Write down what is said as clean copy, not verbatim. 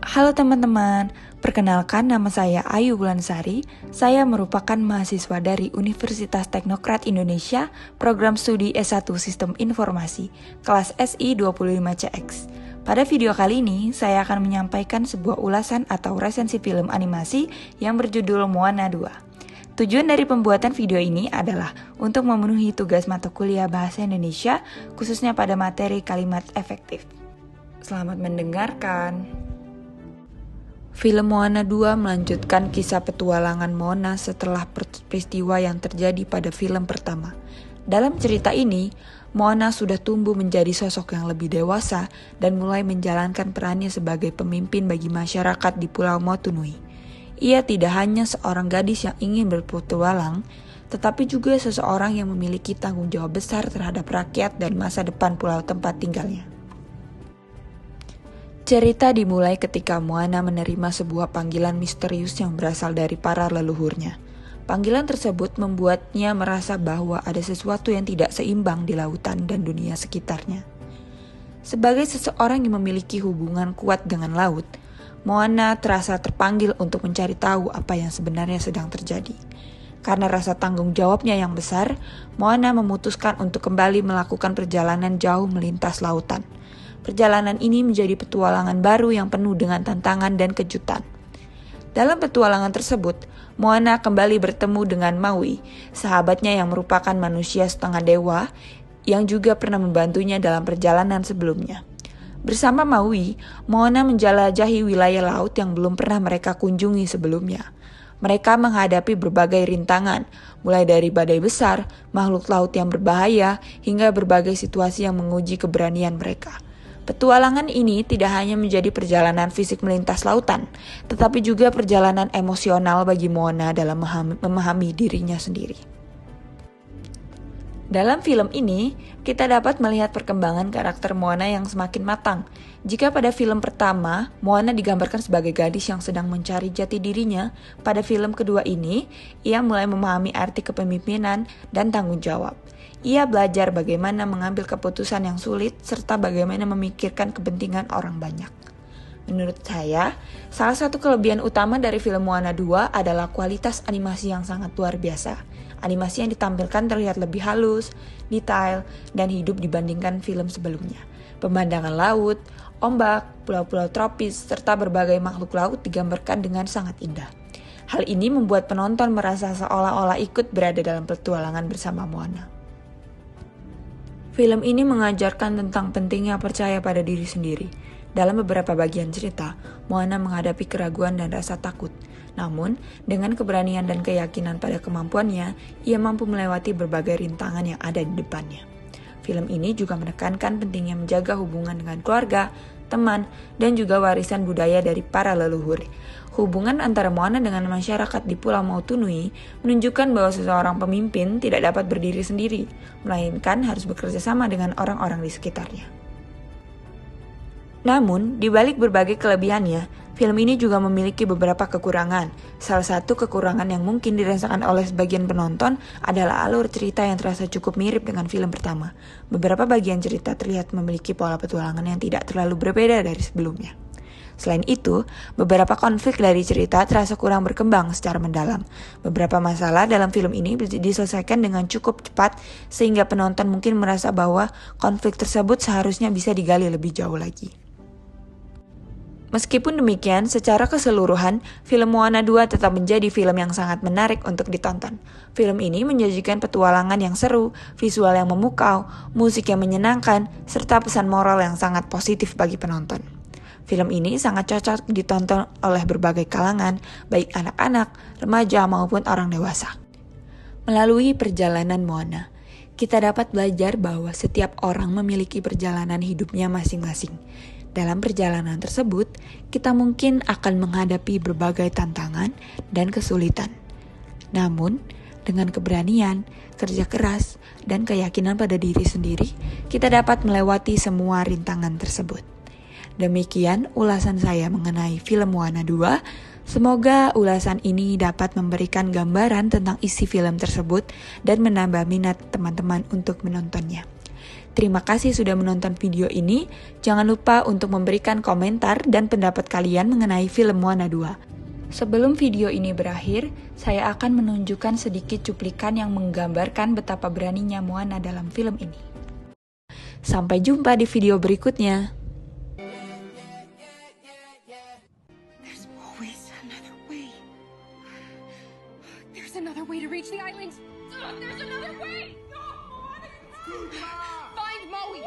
Halo teman-teman, perkenalkan nama saya Ayu Wulansari. Saya merupakan mahasiswa dari Universitas Teknokrat Indonesia, program studi S1 Sistem Informasi, kelas SI 25CX. Pada video kali ini, saya akan menyampaikan sebuah ulasan atau resensi film animasi yang berjudul Moana 2. Tujuan dari pembuatan video ini adalah untuk memenuhi tugas mata kuliah Bahasa Indonesia, khususnya pada materi kalimat efektif. Selamat mendengarkan. Film Moana 2 melanjutkan kisah petualangan Moana setelah peristiwa yang terjadi pada film pertama. Dalam cerita ini, Moana sudah tumbuh menjadi sosok yang lebih dewasa dan mulai menjalankan perannya sebagai pemimpin bagi masyarakat di Pulau Motunui. Ia tidak hanya seorang gadis yang ingin berpetualang, tetapi juga seseorang yang memiliki tanggung jawab besar terhadap rakyat dan masa depan pulau tempat tinggalnya. Cerita dimulai ketika Moana menerima sebuah panggilan misterius yang berasal dari para leluhurnya. Panggilan tersebut membuatnya merasa bahwa ada sesuatu yang tidak seimbang di lautan dan dunia sekitarnya. Sebagai seseorang yang memiliki hubungan kuat dengan laut, Moana terasa terpanggil untuk mencari tahu apa yang sebenarnya sedang terjadi. Karena rasa tanggung jawabnya yang besar, Moana memutuskan untuk kembali melakukan perjalanan jauh melintas lautan. Perjalanan ini menjadi petualangan baru yang penuh dengan tantangan dan kejutan. Dalam petualangan tersebut, Moana kembali bertemu dengan Maui, sahabatnya yang merupakan manusia setengah dewa yang juga pernah membantunya dalam perjalanan sebelumnya. Bersama Maui, Moana menjelajahi wilayah laut yang belum pernah mereka kunjungi sebelumnya. Mereka menghadapi berbagai rintangan, mulai dari badai besar, makhluk laut yang berbahaya, hingga berbagai situasi yang menguji keberanian mereka. Petualangan ini tidak hanya menjadi perjalanan fisik melintas lautan, tetapi juga perjalanan emosional bagi Moana dalam memahami dirinya sendiri. Dalam film ini, kita dapat melihat perkembangan karakter Moana yang semakin matang. Jika pada film pertama, Moana digambarkan sebagai gadis yang sedang mencari jati dirinya, pada film kedua ini, ia mulai memahami arti kepemimpinan dan tanggung jawab. Ia belajar bagaimana mengambil keputusan yang sulit serta bagaimana memikirkan kepentingan orang banyak. Menurut saya, salah satu kelebihan utama dari film Moana 2 adalah kualitas animasi yang sangat luar biasa. Animasi yang ditampilkan terlihat lebih halus, detail, dan hidup dibandingkan film sebelumnya. Pemandangan laut, ombak, pulau-pulau tropis, serta berbagai makhluk laut digambarkan dengan sangat indah. Hal ini membuat penonton merasa seolah-olah ikut berada dalam petualangan bersama Moana. Film ini mengajarkan tentang pentingnya percaya pada diri sendiri. Dalam beberapa bagian cerita, Moana menghadapi keraguan dan rasa takut. Namun, dengan keberanian dan keyakinan pada kemampuannya, ia mampu melewati berbagai rintangan yang ada di depannya. Film ini juga menekankan pentingnya menjaga hubungan dengan keluarga, teman, dan juga warisan budaya dari para leluhur. Hubungan antara Moana dengan masyarakat di Pulau Motunui menunjukkan bahwa seseorang pemimpin tidak dapat berdiri sendiri, melainkan harus bekerja sama dengan orang-orang di sekitarnya. Namun, di balik berbagai kelebihannya, film ini juga memiliki beberapa kekurangan. Salah satu kekurangan yang mungkin dirasakan oleh sebagian penonton adalah alur cerita yang terasa cukup mirip dengan film pertama. Beberapa bagian cerita terlihat memiliki pola petualangan yang tidak terlalu berbeda dari sebelumnya. Selain itu, beberapa konflik dari cerita terasa kurang berkembang secara mendalam. Beberapa masalah dalam film ini diselesaikan dengan cukup cepat sehingga penonton mungkin merasa bahwa konflik tersebut seharusnya bisa digali lebih jauh lagi. Meskipun demikian, secara keseluruhan, film Moana 2 tetap menjadi film yang sangat menarik untuk ditonton. Film ini menyajikan petualangan yang seru, visual yang memukau, musik yang menyenangkan, serta pesan moral yang sangat positif bagi penonton. Film ini sangat cocok ditonton oleh berbagai kalangan, baik anak-anak, remaja maupun orang dewasa. Melalui perjalanan Moana, kita dapat belajar bahwa setiap orang memiliki perjalanan hidupnya masing-masing. Dalam perjalanan tersebut, kita mungkin akan menghadapi berbagai tantangan dan kesulitan. Namun, dengan keberanian, kerja keras, dan keyakinan pada diri sendiri, kita dapat melewati semua rintangan tersebut. Demikian ulasan saya mengenai film Moana 2. Semoga ulasan ini dapat memberikan gambaran tentang isi film tersebut dan menambah minat teman-teman untuk menontonnya. Terima kasih sudah menonton video ini. Jangan lupa untuk memberikan komentar dan pendapat kalian mengenai film Moana 2. Sebelum video ini berakhir, saya akan menunjukkan sedikit cuplikan yang menggambarkan betapa beraninya Moana dalam film ini. Sampai jumpa di video berikutnya. There's always another way. There's another way to reach the island. There's another way. Find Maui.